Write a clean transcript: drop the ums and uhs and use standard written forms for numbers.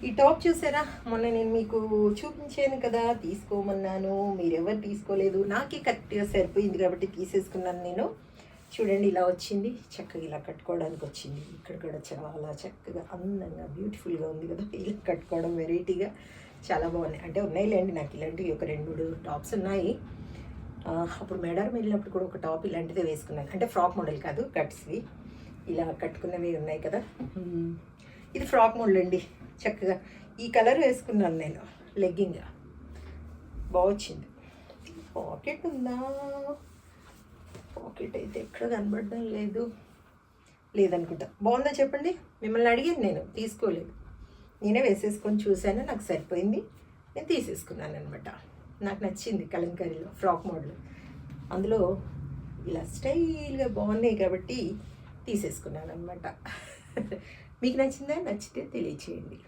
ఈ టాప్ చూసారా, మొన్న నేను మీకు చూపించాను కదా, తీసుకోమన్నాను, మీరెవరు తీసుకోలేదు. నాకే కరెక్ట్గా సరిపోయింది కాబట్టి తీసేసుకున్నాను నేను. చూడండి, ఇలా వచ్చింది, చక్కగా ఇలా కట్టుకోవడానికి వచ్చింది. ఇక్కడ కూడా చాలా చక్కగా అందంగా బ్యూటిఫుల్గా ఉంది కదా, ఇలా కట్టుకోవడం వెరైటీగా చాలా బాగున్నాయి. అంటే ఉన్నాయిలేండి, నాకు ఇలాంటివి ఒక 2-3 టాప్స్ ఉన్నాయి. అప్పుడు మేడారం వెళ్ళినప్పుడు కూడా ఒక టాప్ ఇలాంటిదే వేసుకున్నాను. అంటే ఫ్రాక్ మోడల్ కాదు, కట్స్వి ఇలా కట్టుకున్నవి ఉన్నాయి కదా. ఇది ఫ్రాక్ మోడల్ అండి. చక్కగా ఈ కలర్ వేసుకున్నాను నేను, లెగ్గింగ్ బాగొచ్చింది. పాకెట్ ఉందా? పాకెట్ అయితే ఎక్కడ కనబడడం లేదనుకుంటా. బాగుందా చెప్పండి? మిమ్మల్ని అడిగాను, నేను తీసుకోలేదు. నేనే వేసేసుకొని చూశాను, నాకు సరిపోయింది, నేను తీసేసుకున్నాను అనమాట. నాకు నచ్చింది కలంకారీలో ఫ్రాక్ మోడల్. అందులో ఇలా స్టైల్గా బాగున్నాయి కాబట్టి తీసేసుకున్నాను అనమాట. మీకు నచ్చిందా? నచ్చితే తెలియచేయండి.